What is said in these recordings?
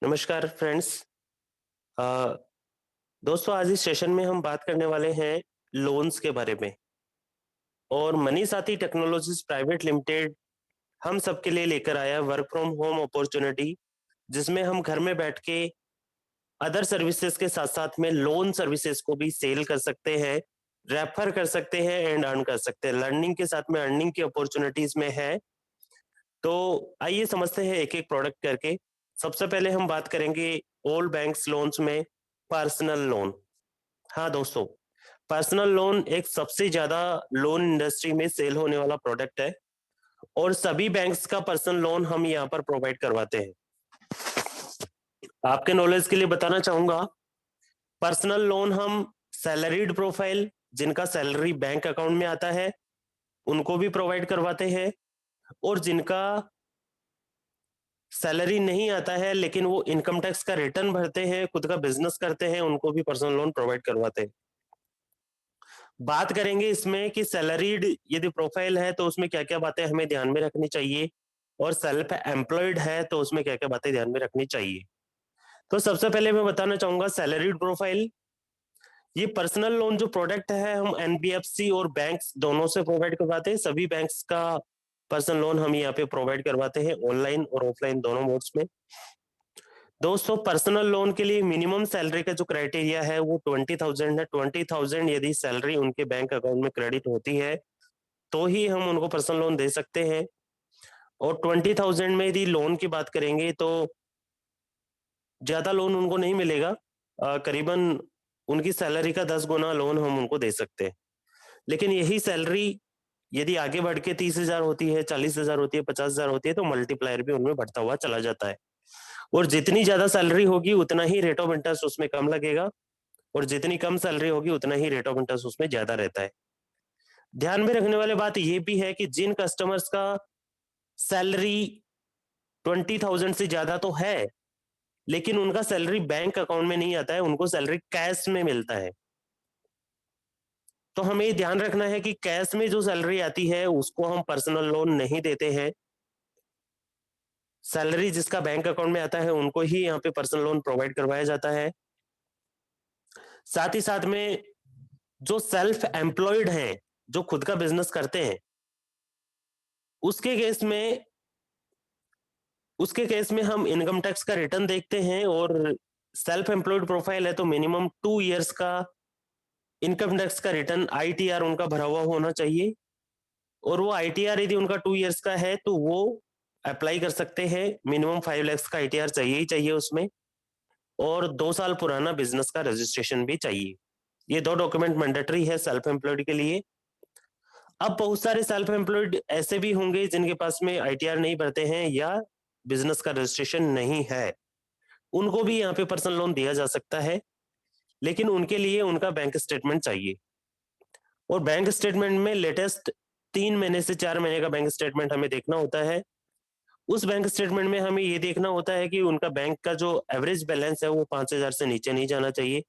नमस्कार फ्रेंड्स। अ, दोस्तों आज इस सेशन में हम बात करने वाले हैं लोन्स के बारे में। और मनी साथी टेक्नोलॉजीज प्राइवेट लिमिटेड हम सबके लिए लेकर आया वर्क फ्रॉम होम अपॉर्चुनिटी, जिसमें हम घर में बैठ के अदर सर्विसेज के साथ साथ में लोन सर्विसेज को भी सेल कर सकते हैं, रेफर कर सकते हैं एंड अर्न कर सकते हैं। लर्निंग के साथ में अर्निंग की अपॉर्चुनिटीज में है। तो आइए समझते हैं एक एक प्रोडक्ट करके। सबसे पहले हम बात करेंगे ऑल बैंक्स लोन्स में पर्सनल लोन। हाँ दोस्तों, पर्सनल लोन एक सबसे ज्यादा लोन इंडस्ट्री में सेल होने वाला प्रोडक्ट है और सभी बैंक्स का पर्सनल लोन हम यहाँ पर प्रोवाइड करवाते हैं। आपके नॉलेज के लिए बताना चाहूंगा, पर्सनल लोन हम सैलरीड प्रोफाइल जिनका सैलरी बैंक अकाउंट में आता है उनको भी प्रोवाइड करवाते हैं, और जिनका सैलरी नहीं आता है लेकिन वो इनकम टैक्स का रिटर्न भरते हैं, खुद का बिजनेस करते हैं, उनको भी पर्सनल लोन प्रोवाइड करवाते हैं। बात करेंगे इसमें कि सैलरीड यदि प्रोफाइल है तो उसमें क्या क्या बातें हमें ध्यान में रखनी चाहिए, और सेल्फ एम्प्लॉयड है तो उसमें क्या क्या बातें ध्यान में रखनी चाहिए। तो सबसे पहले मैं बताना चाहूंगा सैलरीड प्रोफाइल। ये पर्सनल लोन जो प्रोडक्ट है हम एनबीएफसी और बैंक्स दोनों से प्रोवाइड करवाते हैं। सभी बैंक्स का पर्सनल लोन हम यहाँ पे प्रोवाइड करवाते हैं, ऑनलाइन और ऑफलाइन दोनों मोड्स में। दोस्तों पर्सनल लोन के लिए मिनिमम सैलरी का जो क्राइटेरिया है वो 20,000 है। 20,000 यदि सैलरी उनके बैंक अकाउंट में क्रेडिट होती है तो ही हम उनको पर्सनल लोन दे सकते हैं। और 20,000 में यदि लोन की बात करेंगे तो ज्यादा लोन उनको नहीं मिलेगा। करीबन उनकी सैलरी का 10 गुना लोन हम उनको दे सकते हैं। लेकिन यही सैलरी यदि आगे बढ़ के 30,000 होती है, 40,000 होती है, 50,000 होती है तो मल्टीप्लायर भी उनमें बढ़ता हुआ चला जाता है। और जितनी ज्यादा सैलरी होगी उतना ही रेट ऑफ इंटरेस्ट उसमें कम लगेगा, और जितनी कम सैलरी होगी उतना ही रेट ऑफ इंटरेस्ट उसमें ज्यादा रहता है। ध्यान में रखने वाली बात यह भी है कि जिन कस्टमर्स का सैलरी 20,000 से ज्यादा तो है लेकिन उनका सैलरी बैंक अकाउंट में नहीं आता है, उनको सैलरी कैश में मिलता है, तो हमें ध्यान रखना है कि कैश में जो सैलरी आती है उसको हम पर्सनल लोन नहीं देते हैं। सैलरी जिसका बैंक अकाउंट में आता है उनको ही यहाँ पे पर्सनल लोन प्रोवाइड करवाया जाता है। साथ ही साथ में जो सेल्फ एम्प्लॉयड हैं, जो खुद का बिजनेस करते हैं, उसके केस में उसके केस में हम इनकम टैक्स का रिटर्न देखते हैं। और सेल्फ एम्प्लॉयड प्रोफाइल है तो मिनिमम 2 इयर्स का इनकम टैक्स का रिटर्न आईटीआर उनका भरा हुआ होना चाहिए। और वो आईटीआर यदि उनका 2 इयर्स का है तो वो अप्लाई कर सकते हैं। मिनिमम 5 लाख का आईटीआर चाहिए ही चाहिए उसमें, और 2 साल पुराना बिजनेस का रजिस्ट्रेशन भी चाहिए। ये दो डॉक्यूमेंट मैंडेटरी है सेल्फ एम्प्लॉयड के लिए। अब बहुत सारे सेल्फ एम्प्लॉयड ऐसे भी होंगे जिनके पास में आईटीआर नहीं भरते हैं या बिजनेस का रजिस्ट्रेशन नहीं है, उनको भी यहाँ पे पर्सनल लोन दिया जा सकता है, लेकिन उनके लिए उनका बैंक स्टेटमेंट चाहिए। और बैंक स्टेटमेंट में लेटेस्ट 3 महीने से 4 महीने का बैंक स्टेटमेंट हमें देखना होता है। उस बैंक स्टेटमेंट में हमें ये देखना होता है कि उनका बैंक का जो एवरेज बैलेंस है वो 5,000 से नीचे नहीं जाना चाहिए।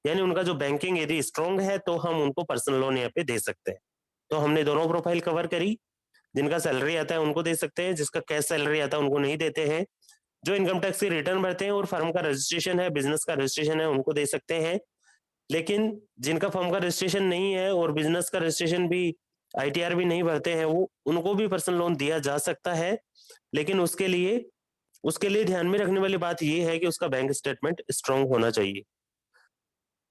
यानी उनका जो बैंकिंग यदि स्ट्रांग है तो हम उनको पर्सनल लोन यहाँ पे दे सकते हैं। तो हमने दोनों प्रोफाइल कवर करी। जिनका सैलरी आता है उनको दे सकते हैं, जिसका कैश सैलरी आता है उनको नहीं देते हैं। जो इनकम टैक्स की रिटर्न भरते हैं और फर्म का रजिस्ट्रेशन है, बिजनेस का रजिस्ट्रेशन है, उनको दे सकते हैं। लेकिन जिनका फर्म का रजिस्ट्रेशन नहीं है और बिजनेस का रजिस्ट्रेशन भी आईटीआर भी नहीं भरते हैं, वो उनको भी पर्सनल लोन दिया जा सकता है। लेकिन उसके लिए ध्यान में रखने वाली बात यह है कि उसका बैंक स्टेटमेंट स्ट्रांग होना चाहिए।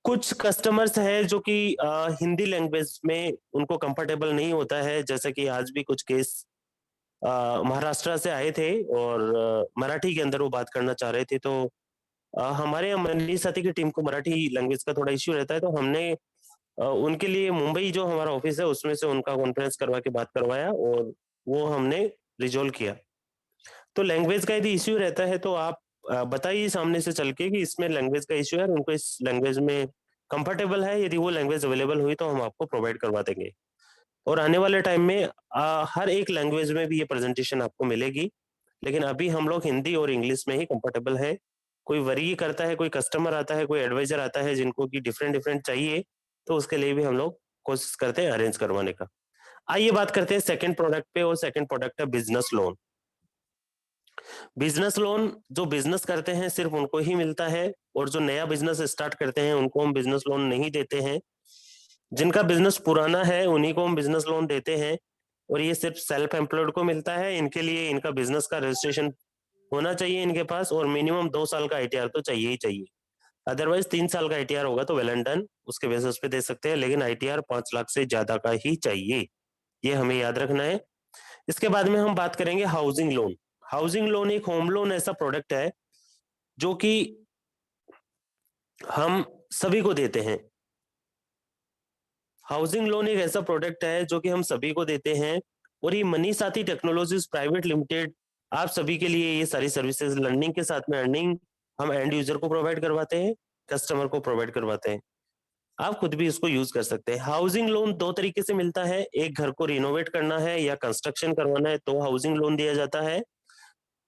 कुछ कस्टमर्स हैं जो कि हिंदी लैंग्वेज में उनको कंफर्टेबल नहीं होता है, जैसे कि आज भी कुछ केस महाराष्ट्र से आए थे और मराठी के अंदर वो बात करना चाह रहे थे। तो हमारे यहाँ मनीष साथी की टीम को मराठी लैंग्वेज का थोड़ा इश्यू रहता है, तो हमने उनके लिए मुंबई जो हमारा ऑफिस है उसमें से उनका कॉन्फ्रेंस करवा के बात करवाया और वो हमने रिजोल्व किया। तो लैंग्वेज का यदि इश्यू रहता है तो आप बताइए सामने से चल के कि इसमें लैंग्वेज का इश्यू है और उनको इस लैंग्वेज में कंफर्टेबल है। यदि वो लैंग्वेज अवेलेबल हुई तो हम आपको प्रोवाइड करवा देंगे। और आने वाले टाइम में हर एक लैंग्वेज में भी ये प्रेजेंटेशन आपको मिलेगी, लेकिन अभी हम लोग हिंदी और इंग्लिश में ही कंफर्टेबल है। कोई वरी करता है, कोई कस्टमर आता है, कोई एडवाइजर आता है जिनको कि डिफरेंट डिफरेंट चाहिए, तो उसके लिए भी हम लोग कोशिश करते हैं अरेंज करवाने का। आइए बात करते हैं सेकंड प्रोडक्ट पे, और सेकंड प्रोडक्ट है बिजनेस लोन। बिजनेस लोन जो बिजनेस करते हैं सिर्फ उनको ही मिलता है, और जो नया बिजनेस स्टार्ट करते हैं उनको हम बिजनेस लोन नहीं देते हैं। जिनका बिजनेस पुराना है उन्हीं को हम बिजनेस लोन देते हैं, और ये सिर्फ सेल्फ एम्प्लॉयड को मिलता है। इनके लिए इनका बिजनेस का रजिस्ट्रेशन होना चाहिए इनके पास, और मिनिमम 2 साल का आईटीआर तो चाहिए ही चाहिए। अदरवाइज 3 साल का आईटीआर होगा तो वेल एंड डन, उसके बेसिस पे दे सकते हैं, लेकिन आईटीआर 5 लाख से ज्यादा का ही चाहिए, ये हमें याद रखना है। इसके बाद में हम बात करेंगे हाउसिंग लोन। हाउसिंग लोन एक होम लोन ऐसा प्रोडक्ट है जो कि हम सभी को देते हैं। हाउसिंग लोन एक ऐसा प्रोडक्ट है जो कि हम सभी को देते हैं, और ये मनी साथी टेक्नोलॉजीज प्राइवेट लिमिटेड आप सभी के लिए ये सारी सर्विसेज लर्निंग के साथ में अर्निंग हम एंड यूजर को प्रोवाइड करवाते हैं, कस्टमर को प्रोवाइड करवाते हैं। आप खुद भी इसको यूज कर सकते हैं। हाउसिंग लोन 2 तरीके से मिलता है, एक घर को रिनोवेट करना है या कंस्ट्रक्शन करवाना है तो हाउसिंग लोन दिया जाता है,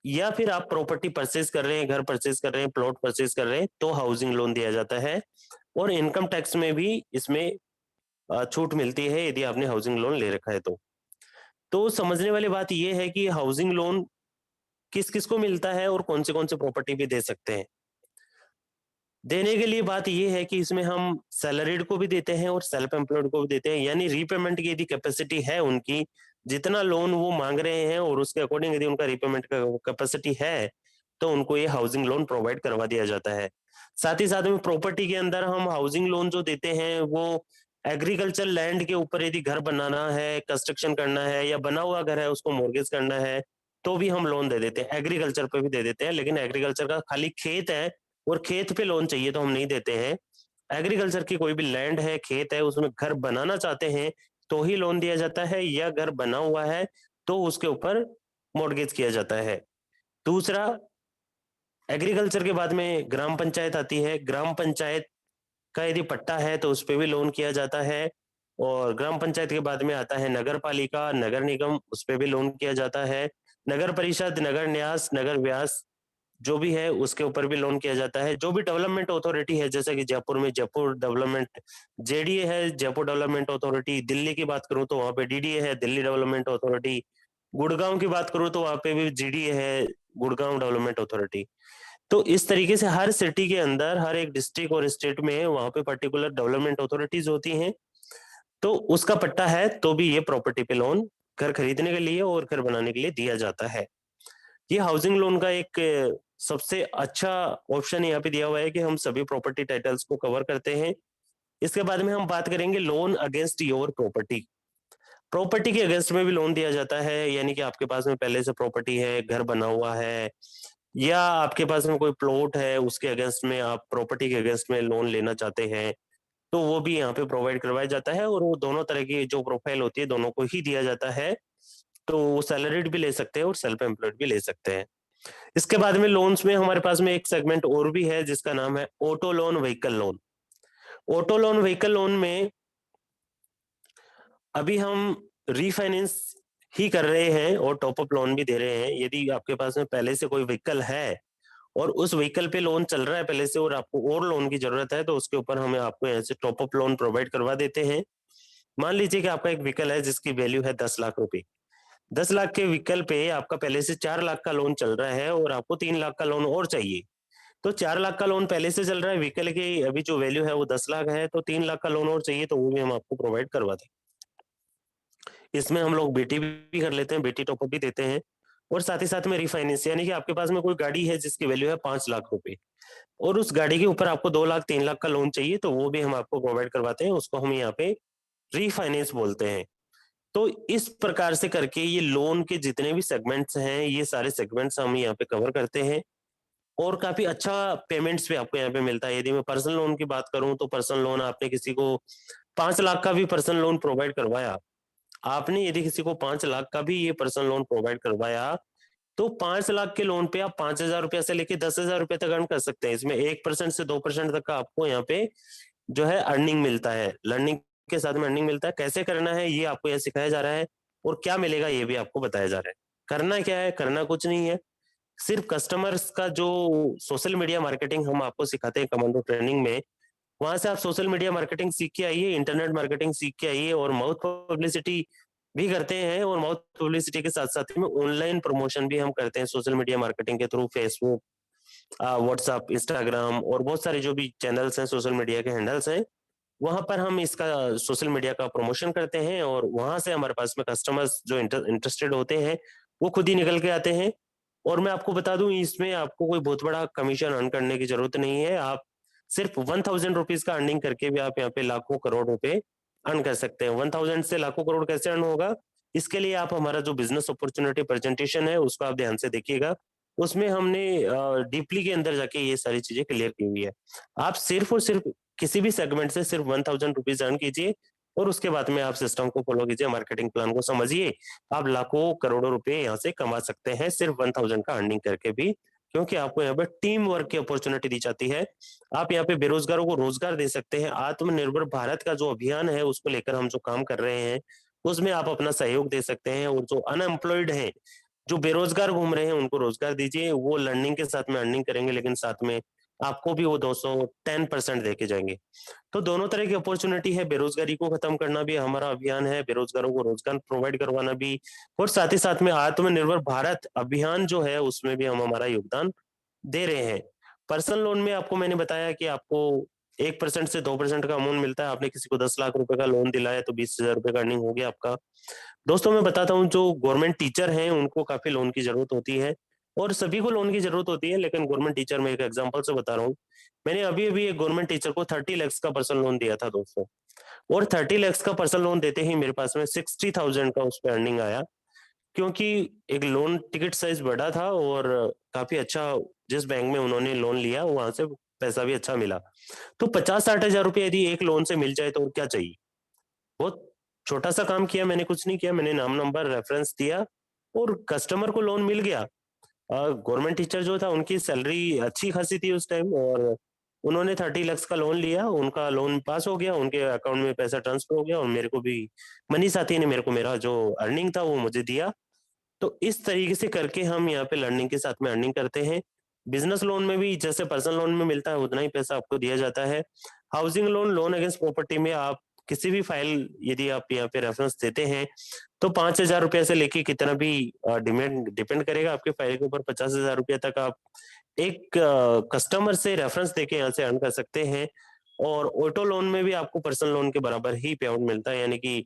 या फिर आप प्रॉपर्टी परचेज कर रहे हैं, घर परचेज कर रहे हैं, प्लॉट परचेज कर रहे हैं तो हाउसिंग लोन दिया जाता है। और इनकम टैक्स में भी इसमें छूट मिलती है यदि आपने हाउसिंग लोन ले रखा है तो समझने वाली बात यह है कि हाउसिंग लोन किस किस को मिलता है और कौन से प्रॉपर्टी भी दे सकते हैं। देने के लिए बात यह है कि इसमें हम सैलरीड को भी देते हैं और सेल्फ एम्प्लॉयड को भी देते हैं, यानी रीपेमेंट की यदि कैपेसिटी है उनकी, जितना लोन वो मांग रहे हैं और उसके अकॉर्डिंग यदि उनका रीपेमेंट का कैपेसिटी है तो उनको ये हाउसिंग लोन प्रोवाइड करवा दिया जाता है। साथ ही साथ में प्रॉपर्टी के अंदर हम हाउसिंग लोन जो देते हैं वो एग्रीकल्चर लैंड के ऊपर यदि घर बनाना है, कंस्ट्रक्शन करना है, या बना हुआ घर है उसको मॉर्गेज करना है तो भी हम लोन दे देते हैं। एग्रीकल्चर पे भी दे देते हैं, लेकिन एग्रीकल्चर का खाली खेत है और खेत पे लोन चाहिए तो हम नहीं देते हैं। एग्रीकल्चर की कोई भी लैंड है, खेत है, उसमें घर बनाना चाहते हैं तो ही लोन दिया जाता है, या घर बना हुआ है तो उसके ऊपर मॉर्गेज किया जाता है। दूसरा, एग्रीकल्चर के बाद में ग्राम पंचायत आती है। ग्राम पंचायत का यदि पट्टा है तो उस पे भी लोन किया जाता है, और ग्राम पंचायत के बाद में आता है नगर पालिका, नगर निगम, उस पे भी लोन किया जाता है। नगर परिषद, नगर न्यास, नगर व्यास जो भी है उसके ऊपर भी लोन किया जाता है। जो भी डेवलपमेंट अथॉरिटी है, जैसे कि जयपुर में जयपुर डेवलपमेंट जेडीए है, जयपुर डेवलपमेंट अथॉरिटी। दिल्ली की बात करूं तो वहां पे डीडीए है, दिल्ली डेवलपमेंट अथॉरिटी। गुड़गांव की बात करूं तो वहां पे भी जीडीए है, गुड़गांव डेवलपमेंट अथॉरिटी। तो इस तरीके से हर सिटी के अंदर, हर एक डिस्ट्रिक्ट और स्टेट में वहां पे पर्टिकुलर डेवलपमेंट अथॉरिटीज होती हैं, तो उसका पट्टा है तो भी ये प्रॉपर्टी पे लोन घर खरीदने के लिए और घर बनाने के लिए दिया जाता है। ये हाउसिंग लोन का एक सबसे अच्छा ऑप्शन यहाँ पे दिया हुआ है कि हम सभी प्रॉपर्टी टाइटल्स को कवर करते हैं। इसके बाद में हम बात करेंगे loan against your property. Property के अगेंस्ट में भी लोन दिया जाता है, यानी कि आपके पास में पहले से प्रॉपर्टी है, घर बना हुआ है, या आपके पास में कोई प्लॉट है उसके अगेंस्ट में आप प्रॉपर्टी के अगेंस्ट में लोन लेना चाहते हैं तो वो भी यहाँ पे प्रोवाइड करवाया जाता है, और वो दोनों तरह की जो प्रोफाइल होती है दोनों को ही दिया जाता है। तो वो सैलरीड भी ले सकते हैं और सेल्फ एम्प्लॉयड भी ले सकते हैं। इसके बाद में लोन्स में हमारे पास में एक सेगमेंट और भी है जिसका नाम है auto loan vehicle loan. Auto loan vehicle loan में अभी हम रीफाइनेंस ही कर रहे हैं और टॉप अप लोन भी दे रहे हैं। यदि आपके पास में पहले से कोई व्हीकल है और उस व्हीकल पे लोन चल रहा है पहले से और आपको और लोन की जरूरत है तो उसके ऊपर हमें आपको यहाँ से टॉप अप लोन प्रोवाइड करवा देते हैं। मान लीजिए कि आपका एक व्हीकल है जिसकी वैल्यू है 10 लाख रुपए। 10 लाख के व्हीकल पे आपका पहले से 4 लाख का लोन चल रहा है और आपको 3 लाख का लोन और चाहिए। तो 4 लाख का लोन पहले से चल रहा है, व्हीकल की अभी जो वैल्यू है वो 10 लाख है, तो 3 लाख का लोन और चाहिए तो वो भी हम आपको प्रोवाइड करवा दें। इसमें हम लोग बेटी भी कर लेते हैं, बेटी टॉपअप भी देते हैं, और साथ ही साथ में रिफाइनेंस, यानी कि आपके पास में कोई गाड़ी है जिसकी वैल्यू है 5 लाख रुपए और उस गाड़ी के ऊपर आपको 2 लाख 3 लाख का लोन चाहिए तो वो भी हम आपको प्रोवाइड करवाते हैं, उसको हम यहाँ पे रिफाइनेंस बोलते हैं। तो इस प्रकार से करके ये लोन के जितने भी सेगमेंट्स हैं ये सारे सेगमेंट्स हम यहाँ पे कवर करते हैं, और काफी अच्छा पेमेंट्स भी आपको यहाँ पे मिलता है। यदि मैं पर्सनल लोन की बात करूं तो पर्सनल लोन आपने किसी को 5 लाख का भी पर्सनल लोन प्रोवाइड करवाया, आपने यदि किसी को 5 लाख का भी ये पर्सनल लोन प्रोवाइड करवाया तो 5 लाख के लोन पे आप 5,000 रुपया से लेके 10,000 रुपये तक अर्न कर सकते हैं। इसमें 1% से 2% तक का आपको यहाँ पे जो है अर्निंग मिलता है, लर्निंग के साथ में अर्निंग मिलता है। कैसे करना है ये आपको यहाँ सिखाया जा रहा है, और क्या मिलेगा ये भी आपको बताया जा रहा है। करना क्या है, करना कुछ नहीं है, सिर्फ कस्टमर्स का जो सोशल मीडिया मार्केटिंग हम आपको सिखाते हैं कमांडो ट्रेनिंग में, वहां से आप सोशल मीडिया मार्केटिंग सीख के आइए, इंटरनेट मार्केटिंग सीख के आइए, और माउथ पब्लिसिटी भी करते हैं और माउथ पब्लिसिटी के साथ-साथ में ऑनलाइन प्रमोशन भी हम करते हैं सोशल मीडिया मार्केटिंग के थ्रू फेसबुक, व्हाट्सएप, इंस्टाग्राम और बहुत सारे जो भी चैनल्स हैं, सोशल मीडिया के हैंडल्स हैं, वहाँ पर हम इसका सोशल मीडिया का प्रमोशन करते हैं और वहाँ से हमारे पास में कस्टमर्स जो इंटरेस्टेड होते हैं, वो खुद ही निकल के आते हैं। और मैं आपको बता दूँ इसमें आपको कोई बहुत बड़ा कमीशन अर्न करने की ज़रूरत नहीं है। आप सिर्फ ₹1000 का अर्निंग करके भी आप यहाँ पे लाखों करोड़ रुपए अर्न कर सकते हैं। 1000 से लाखों करोड़ कैसे अर्न होगा? इसके लिए आप हमारा जो बिज़नेस अपॉर्च्युनिटी प्रेज़ेंटेशन है, उसको आप ध्यान से देखिएगा। उसमें हमने डीपली के अंदर जाके ये सारी चीज़ें क्लियर की हुई है। आप सिर्फ और सिर्फ किसी भी सेगमेंट से सिर्फ ₹1000 अर्न कीजिए और उसके बाद में आप सिस्टम को फ़ॉलो कीजिए, मार्केटिंग प्लान को समझिए। आप लाखों करोड़ों रुपए यहाँ से कमा सकते हैं सिर्फ 1000 का अर्निंग करके भी, क्योंकि आपको यहाँ पे टीम वर्क की अपॉर्च्युनिटी दी जाती है। आप यहाँ पे बेरोज़गारों को रोज़गार दे सकते हैं। आत्मनिर्भर भारत का जो अभियान है, उसको लेकर हम जो काम कर रहे हैं, उसमें आप अपना सहयोग दे सकते हैं और जो अनएम्प्लॉयड हैं, जो बेरोज़गार घूम रहे हैं, उनको रोज़गार दीजिए। वो लर्निंग के साथ में अर्निंग करेंगे, लेकिन साथ में आपको भी वो 210% देके जाएँगे। तो दोनों तरह की अपॉर्च्युनिटी है, बेरोज़गारी को खत्म करना भी हमारा अभियान है, बेरोज़गारों को रोज़गार प्रोवाइड करवाना भी और साथ ही साथ में आत्मनिर्भर भारत अभियान जो है, उसमें भी हम हमारा योगदान दे रहे हैं। पर्सनल लोन में आपको मैंने बताया कि आपको 1% से 2% का अमाउंट मिलता है। आपने किसी को 10 लाख रुपए का लोन दिलाया तो ₹20,000 का अर्निंग हो गया आपका। दोस्तों मैं बताता हूँ जो गवर्नमेंट टीचर हैं उनको काफ़ी लोन की ज़रूरत होती है और सभी को लोन की ज़रूरत होती है, लेकिन गवर्नमेंट टीचर मैं एक एग्ज़ाम्पल से बता रहा हूँ। मैंने अभी-अभी एक गवर्नमेंट टीचर को 30 लैक्स का पर्सनल लोन दिया था दोस्तों, और 30 लैक्स का पर्सनल लोन देते ही मेरे पास में 60,000 का उस पे अर्निंग आया, क्योंकि एक लोन टिकट साइज़ बड़ा था और काफ़ी अच्छा जिस बैंक में उन्होंने लोन लिया वहाँ से पैसा भी अच्छा मिला। तो 50-60 हज़ार रुपए यदि एक लोन से मिल जाए तो और क्या चाहिए? बहुत छोटा-सा काम किया मैंने, कुछ नहीं किया, मैंने नाम, नंबर, रेफ़रेंस दिया और कस्टमर को लोन मिल गया। गवर्नमेंट टीचर जो था उनकी सैलरी अच्छी खासी थी उस टाइम और उन्होंने 30 लैक्स का लोन लिया, उनका लोन पास हो गया, उनके अकाउंट में पैसा ट्रांसफर हो गया और मेरे को भी मनी साथी ने मेरे को मेरा जो अर्निंग था वो मुझे दिया। तो इस तरीके से करके हम यहाँ पे लर्निंग के साथ में अर्निंग करते हैं। बिज़नेस लोन में भी जैसे पर्सनल लोन में मिलता है उतना ही पैसा आपको दिया जाता है। Housing loan, loan against property में आप किसी भी फाइल यदि आप यहाँ पे रेफरेंस देते हैं, तो ₹5000 से लेके कितना भी डिमेंड डिपेंड करेगा आपके फाइल के ऊपर, ₹50,000 तक आप एक कस्टमर से रेफरेंस देके यहाँ से अर्न कर सकते हैं। और ऑटो लोन में भी आपको पर्सनल लोन के बराबर ही पे आउट मिलता है, यानी कि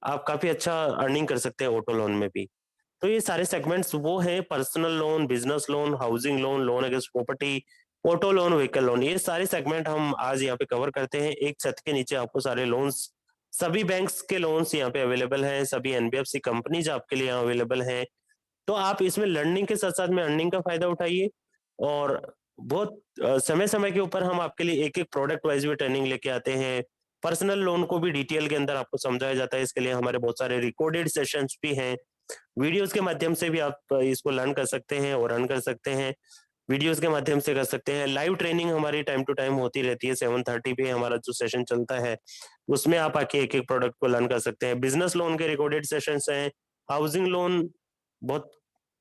आप काफ़ी अच्छा अर्निंग कर सकते हैं ऑटो लोन में भी। तो ये सारे सेगमेंट्स वो हैं, personal loan, business loan, housing loan, loan against property, auto loan, vehicle loan, ये सारे सेगमेंट हम आज यहाँ पे कवर करते हैं। एक छत के नीचे आपको सारे लोन्स, सभी बैंक्स के लोन्स यहाँ पे अवेलेबल हैं, सभी एनबीएफसी कंपनीज़ आपके लिए यहाँ अवेलेबल हैं। तो आप इसमें लर्निंग के साथ-साथ में अर्निंग का फ़ायदा उठाइए और बहुत समय-समय के ऊपर हम आपके लिए एक-एक प्रोडक्ट वाइज़ भी ट्रेनिंग लेके आते हैं। पर्सनल लोन को भी डिटेल के अंदर आपको समझाया जाता है, इसके लिए हमारे बहुत सारे रिकॉर्डेड सेशंस भी हैं। वीडियोज़ के माध्यम से भी आप इसको लर्न कर सकते हैं और अर्न कर सकते हैं। वीडियोज़ के माध्यम से कर सकते हैं। लाइव ट्रेनिंग हमारी टाइम टू टाइम होती रहती है, 7:30 पे हमारा जो सेशन चलता है, उसमें आप आके एक-एक प्रोडक्ट को लर्न कर सकते हैं। बिज़नेस लोन के रिकॉर्डेड सेशंस हैं, हाउसिंग लोन बहुत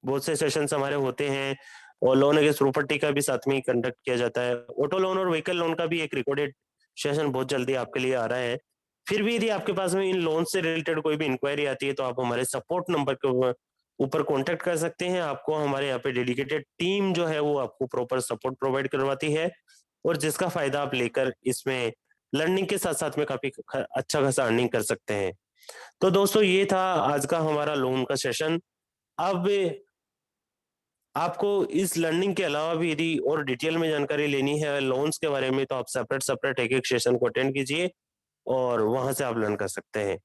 बहुत से सेशंस हमारे होते हैं और लोन अगेंस्ट प्रॉपर्टी का भी साथ में ही कंडक्ट किया जाता है। ऑटो लोन और व्हीकल लोन का भी एक रिकॉर्डेड सेशन बहुत जल्दी आपके लिए आ रहा है। फिर भी यदि आपके पास में इन लोन से रिलेटेड कोई भी इंक्वायरी आती है, तो आप हमारे सपोर्ट नंबर के ऊपर कॉन्टैक्ट कर सकते हैं। आपको हमारे यहाँ पे डेडिकेटेड टीम जो है वो आपको प्रॉपर सपोर्ट प्रोवाइड करवाती है और जिसका फ़ायदा आप लेकर इसमें लर्निंग के साथ-साथ में काफ़ी ख अच्छा खासा अर्निंग कर सकते हैं। तो दोस्तों ये था आज का हमारा लोन का सेशन। अब आपको इस लर्निंग के अलावा भी यदि और डिटेल में जानकारी लेनी है लोन्स के बारे में, तो आप सेपरेट-सेपरेट एक-एक सेशन को अटेंड कीजिए और वहाँ से आप लर्न कर सकते हैं।